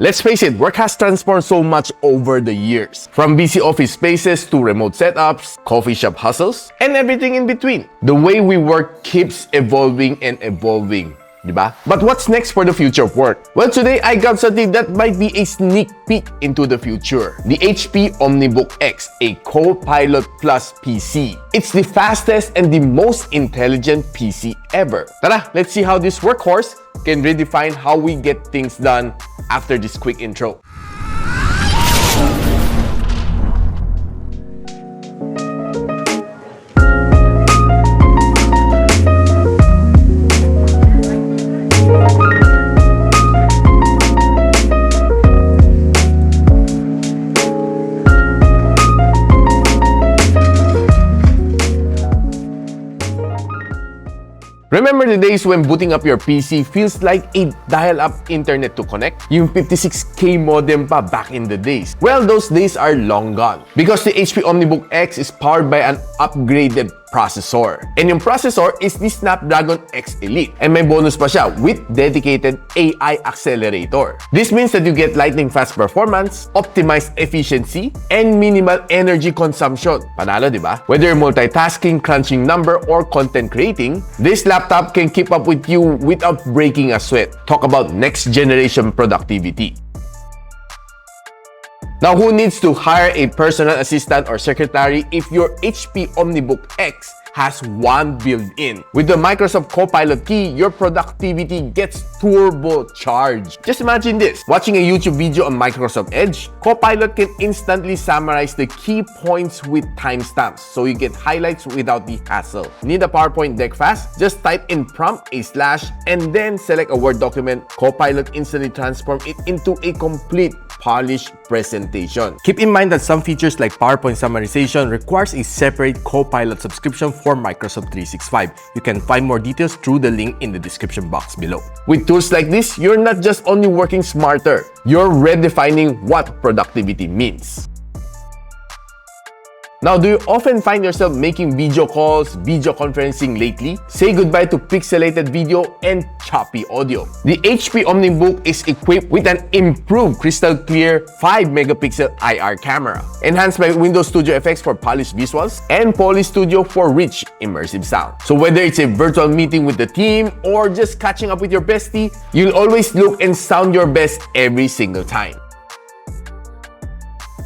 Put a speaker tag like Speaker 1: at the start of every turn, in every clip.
Speaker 1: Let's face it, work has transformed so much over the years. From busy office spaces to remote setups, coffee shop hustles, and everything in between. The way we work keeps evolving and evolving. Diba? But what's next for the future of work? Well, today I got something that might be a sneak peek into the future. The HP OmniBook X, a CoPilot Plus PC. It's the fastest and the most intelligent PC ever. Tara, let's see how this workhorse can redefine how we get things done after this quick intro. Remember the days when booting up your PC feels like a dial-up internet to connect? Yung 56K modem pa back in the days. Well, those days are long gone. Because the HP OmniBook X is powered by an upgraded processor. And yung processor is the Snapdragon X Elite. And may bonus pa siya with dedicated AI accelerator. This means that you get lightning-fast performance, optimized efficiency, and minimal energy consumption. Panalo, di ba? Whether you're multitasking, crunching number, or content creating, this laptop can keep up with you without breaking a sweat. Talk about next-generation productivity. Now, who needs to hire a personal assistant or secretary if your HP OmniBook X has one built-in? With the Microsoft CoPilot key, your productivity gets turbocharged. Just imagine this. Watching a YouTube video on Microsoft Edge, CoPilot can instantly summarize the key points with timestamps, so you get highlights without the hassle. Need a PowerPoint deck fast? Just type in prompt / and then select a Word document. CoPilot instantly transforms it into a complete polished presentation. Keep in mind that some features like PowerPoint summarization requires a separate CoPilot subscription for Microsoft 365. You can find more details through the link in the description box below. With tools like this, you're not just only working smarter, you're redefining what productivity means. Now, do you often find yourself making video calls, video conferencing lately? Say goodbye to pixelated video and choppy audio. The HP OmniBook is equipped with an improved crystal clear 5-megapixel IR camera, enhanced by Windows Studio Effects for polished visuals, and Poly Studio for rich, immersive sound. So whether it's a virtual meeting with the team or just catching up with your bestie, you'll always look and sound your best every single time.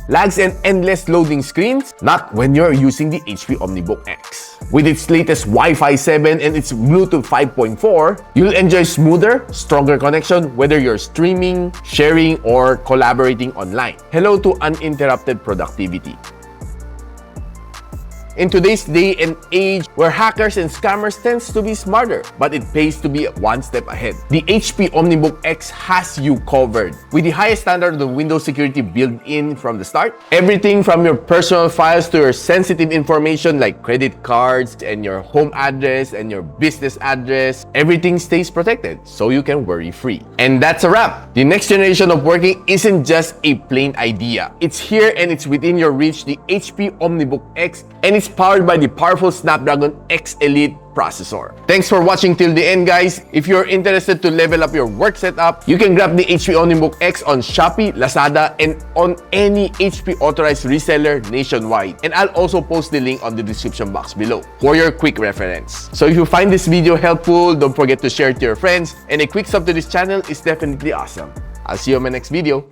Speaker 1: Lags and endless loading screens? Not when you're using the HP OmniBook X. With its latest Wi-Fi 7 and its Bluetooth 5.4, you'll enjoy smoother, stronger connection whether you're streaming, sharing, or collaborating online. Hello to uninterrupted productivity. In today's day and age where hackers and scammers tends to be smarter, but it pays to be one step ahead. The HP OmniBook X has you covered. With the highest standard of Windows security built in from the start, everything from your personal files to your sensitive information like credit cards and your home address and your business address, everything stays protected so you can worry free. And that's a wrap. The next generation of working isn't just a plain idea. It's here and it's within your reach, the HP OmniBook X, and it's powered by the powerful Snapdragon X Elite processor. Thanks for watching till the end, guys. If you're interested to level up your work setup, you can grab the HP OmniBook X on Shopee, Lazada, and on any HP authorized reseller nationwide. And I'll also post the link on the description box below for your quick reference. So if you find this video helpful, don't forget to share it to your friends. And a quick sub to this channel is definitely awesome. I'll see you on my next video.